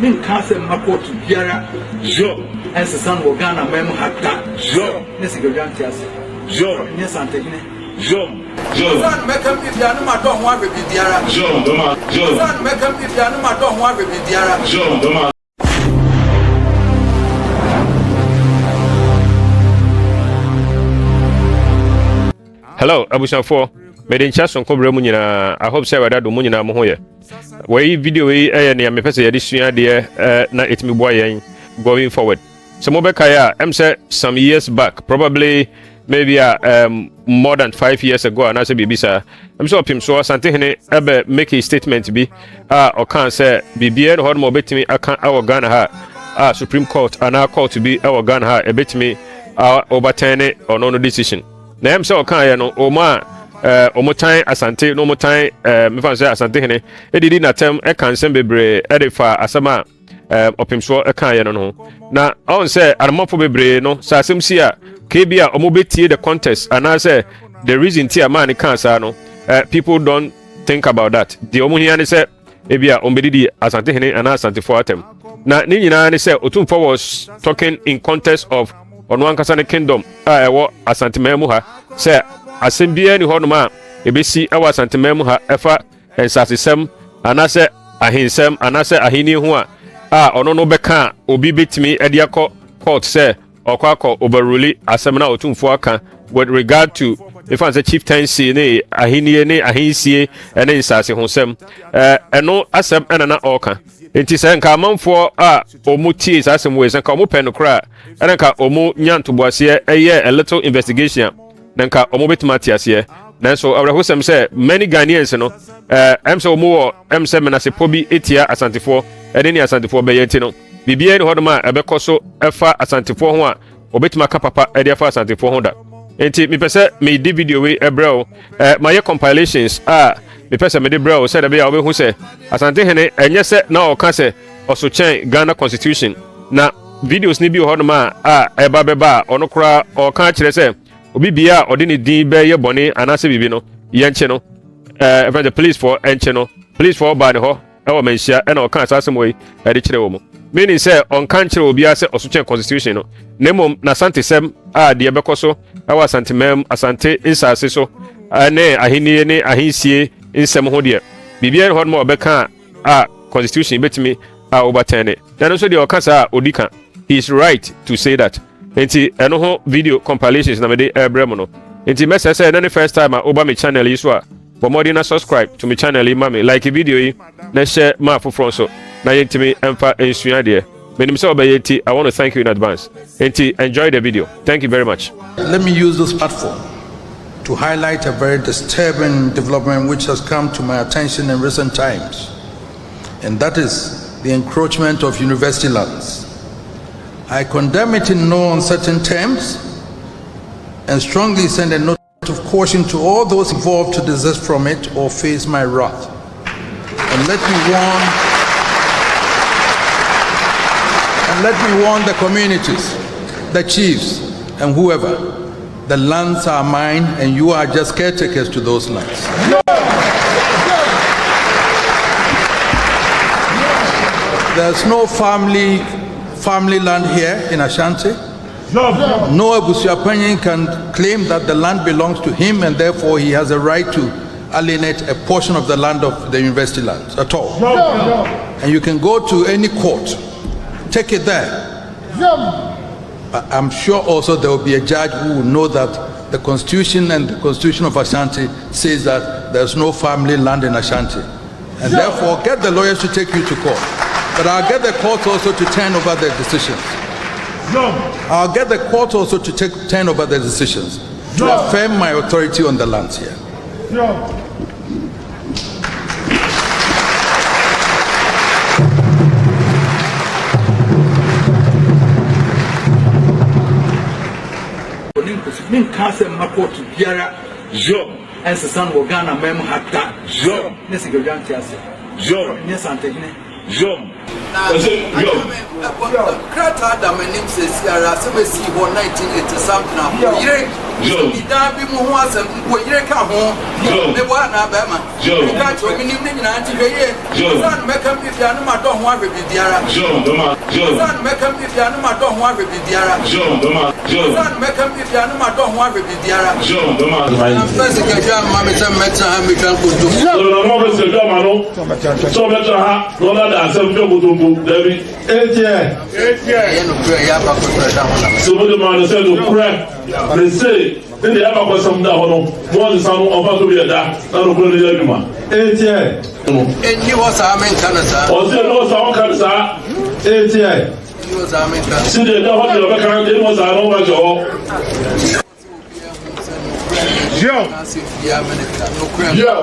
Min Castle Mako to Biara, Jo, as the son of Ghana, Mem Hatta, Jo, Nessigantias, Jo, yes, Asantehene. Jo, Jo, make him if you are not don't want to be Biara. Jo, Doma, Jo, Make him if you are not don't want to be Biara. Jo, Doma. Hello, Abusanfo. Made in Chasson Cobra Munina. I hope Sarah that Munina Mohoya. Where video and I may pass a edition idea, not it me boy going forward. Some Mobekaya, I'm said some years back, probably maybe more than 5 years ago, and I said, Bibisa, I'm so him so Asantehene ever make a statement to be, or can't say, BBN or more bet me, I can't our Ghana, Supreme Court, and our court to be our Ghana, a bet me, overturn it or no decision. Na am so kan ya no oma omotan asante no motan me fan say Asantehene e didi na tem e kan sem bebre e de fa asama opimso e kan ya no na on say armofo bebre no sa asem si a kebia omo betie the contest and I say the reason tia man kan sa no people don't think about that the omo hia ne say e bia ombedidi Asantehene and Asantefo atem na ni nyina ne say Otumfuor was talking in context of ono ankasa ne kingdom ewo Asantehene ha se asembia ni honoma ebesi ewo Asantehene ha efa ensasesem anase ahinsem anase ahini ho a ono no beka obi betimi ediakọ court se okwakọ overrule asem na Otumfuor aka with regard to if I say chieftaincy ne ahini ne ahinsie ene nsase ho sem eno asem enana oka enti se nka amanfo a omutie asem we se nka omu pen kra ene nka omu nyantoboase eye a little investigation na nka omu betimati ase na so awrehosem se many Ghanaians no em se omu wo em se menase pobi etia Asantefo ene ni Asantefo be yenti no bibia ni hodoma ebekoso efa Asantefo ho a obetima ka papa ede afa Asantefo ho da enti mi pese me di video we ebrel my compilations me pese me di brel said be ya obehu se Asantehene enye se na o ka se oso chen Ghana constitution na videos ni bi ho no ma eba beba ono kra o ka kire se obi bia odi ni din be ye bone anase bibi no ye nche no the police for enche no police for ba ne ho e wo menhia e na o ka asasem we e de kire wo mo meaning say on kan kire obi ase oso chen constitution no nemom na Asante sem de bekoso awa Asantehene Asante insase so ne ahini ne ahinsie insem ho de bibia ne ho no obeka constitution betimi overturn it then so de okasa odika he is right to say that enti eno ho video compilations na me de ebrem no enti message say na first time over my channel yi so a bomodi na subscribe to my channel yi mami like video yi na share ma foforo so na yentimi emfa ensua de menim say obayeti I want to thank you in advance enti enjoy the video thank you very much. Let me use this platform to highlight a very disturbing development which has come to my attention in recent times, and that is the encroachment of university lands. I condemn it in no uncertain terms and strongly send a note of caution to all those involved to desist from it or face my wrath. And let me warn the communities, the chiefs, and whoever. The lands are mine, and you are just caretakers to those lands. There's no family land here in Ashanti. No Abusuapanyin can claim that the land belongs to him, and therefore he has a right to alienate a portion of the land of the university lands at all. And you can go to any court, take it there. I'm sure also there will be a judge who will know that the Constitution and the Constitution of Ashanti says that there's no family land in Ashanti. And therefore, get the lawyers to take you to court. But I'll get the courts also to turn over their decisions. I'll get the courts also to turn over their decisions to affirm my authority on the lands here. Min Castle Mako to Biara, as the son of Ghana, Mem Hatta, Nessigantias, yes, Asantehene. Crata, my name says, Sierra, 1980 something. Ida bi mu ho asem ko yire ka ho. Me bo na ba ma. Ka cho mi nim ni na anti hweye. San me kan bi bia no ma do ho ahwe bi biara. San me kan bi bia no ma do ho ahwe bi biara. San me kan bi bia no ma do ho ahwe bi biara. Am pese ke ja ma me sem meta ha mi kan ko do. So no mo se do ma no. So meta ha no na da asem do ko do David. Ye no prayer ya ba ko da ho na. So mo do ma no se do prayer. They say in the ever question that one more the sound of to be a da na no ko le aduma. Enyi wo sa men kan sa. O se no sa kan sa. Enyi wo sa men kan. Si de da ho de ba kan de mo sa no ba jo. Yeah,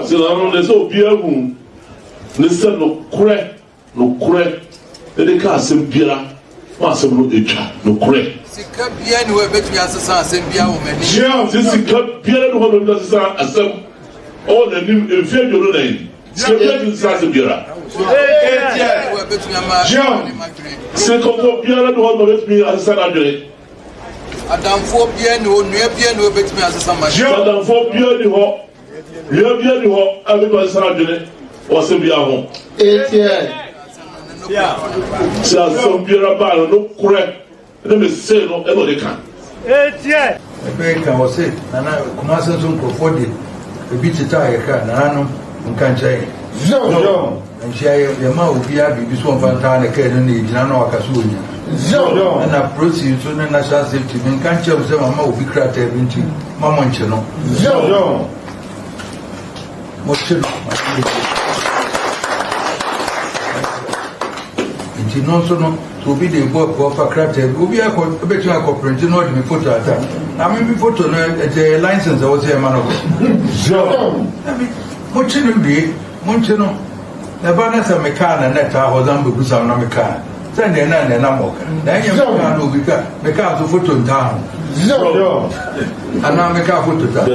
so I don't know. So be a room. Listen, no crack. They can't say Pira. What's a little echa? No crack. Sika bia ni we betumi asesa asem bia wo mani. Yeah, this is Pira no one does asem. All the new in fear you know. Sika bia is asem Pira. Yeah, we betumi ama. Sika Pira no one betumi asesa adre. Adamfo bia ni onua bia ni we betumi asesa ma. Adamfo bia ni ho. Bia ni ho abi ba asesa adre. What's a bia ho? Yeah. So some Pira ba no crack. Let me say no ever they can. Ebe kan wose na na kuma san sun krofo de ebi tita ya ka na no nkan chai no nchia ya ma obi a bibi so mfanta na kai no ne gina na waka so onya na proceed so na national safety nkan chai so mama obi krata ebi nti mama nche no mo chelo nti no so no to be the boy for krata obi a ko betu print no de me photo ata na me photo no e license o se ma no mo chino bi mo chino na ba na sa me car na net a ho zan bu sa na me car say na mo ka na nya me car no bi ka me car so photo nta ana me car photo ta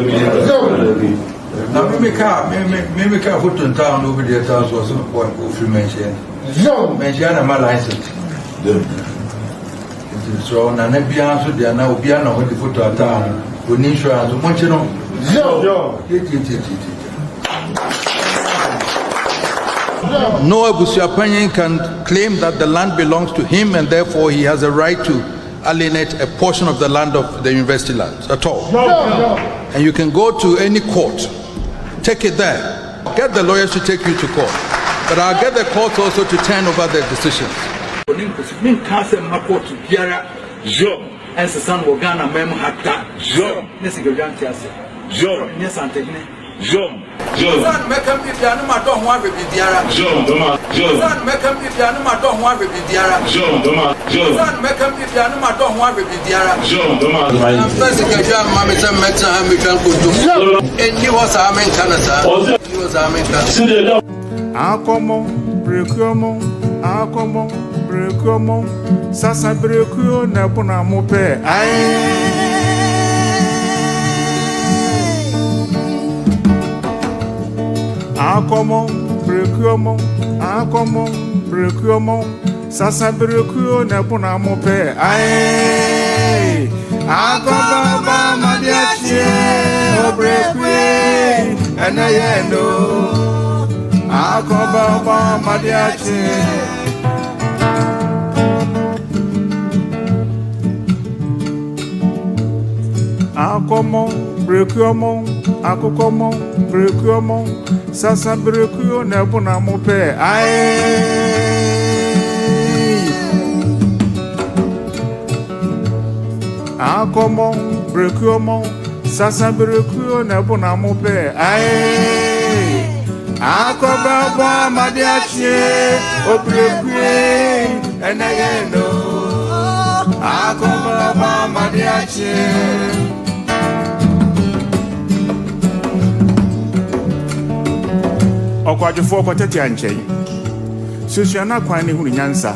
na me car me car photo nta no bi de ta so o free mention mention na my license. So na bia so dia na obi na ho di photo ata oni insurance mo nche no no abusuapanyin can claim that the land belongs to him and therefore he has a right to alienate a portion of the land of the university lands at all. And you can go to any court, take it there, get the lawyers to take you to court, but I'll get the courts also to turn over their decisions. Min kase makotu biara ensesan wo Ghana mem hata ne sigurjanti ase ne Asantehene san mekam bi bia no ma do ho ahwe bi biara san mekam bi bia no ma do ho ahwe bi biara san mekam bi bia no ma do ho ahwe bi biara am pese ke ja ma me sem meta ha mi kan ko do enni wo sa men kana sa enni wo sa men kana akomo brekomo akomo brekomo sasa breko na bona mo pe akomo brekomo sasa breko na bona mo pe akoba ba madiache obrekwe anayeno akoba ba madiache akomo brekomo akokomo brekomo sasa breko na bona mo pe akomo brekomo sasa breko na bona mo pe akoba ba madiache obrekwe enayeno akoba ba madiache okwadwefo kwatete anchen sosiana kwan ne hunu nyansa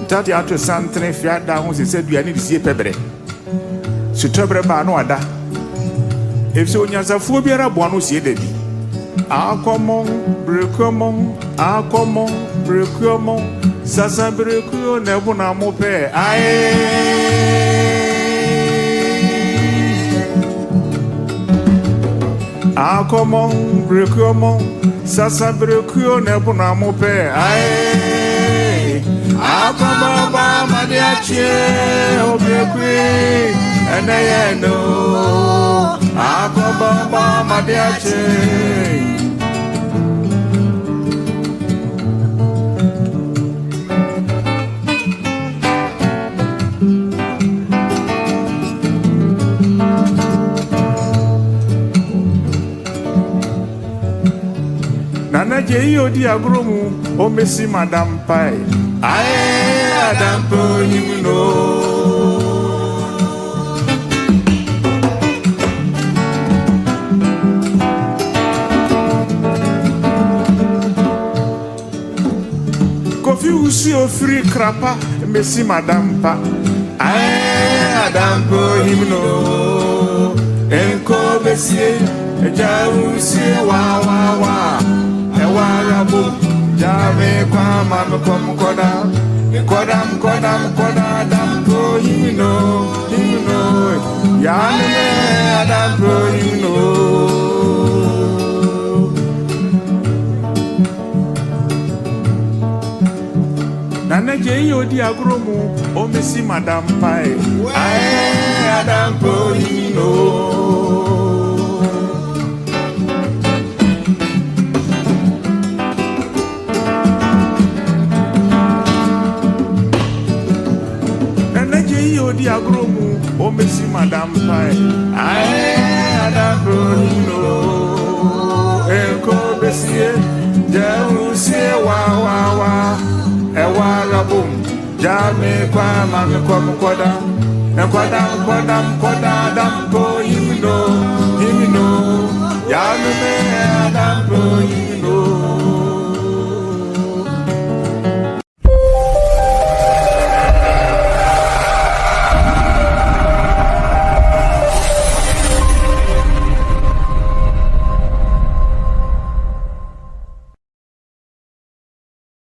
tati ato santre fiada ho se duane disie pebre sutobre ba no ada efse onyansafo biara boa no sie dabi akomo brekomo sasa breko na bona mo pe Akomo brekuomo sasa brekuo ne buna mo pe ai akomo ba madiache o brekui ene yeno akomo ba madiache Nana Jay Odi Agromu, O Messi Madame Pai. Aye, Adam Ponimino. Kofi Usi o free crapper, Messi Madame Pa. Aye, Adam Ponimino. Enko Messi, Jausi wa wa wa. Warabu jame kwa mama kom koda dam go you know ya me dam go you know Nana Jay Odi Agromu o Messi Madam Pai I dam go you know Odi Agromu, O Messi Madame Pai. Aye, Adam Bruno, Enko Bessie, Jausie, wa, Ewa Rabum, Jame Kwa, Mami Kwam Koda, and Kodam, Dam Go, him know, Yame.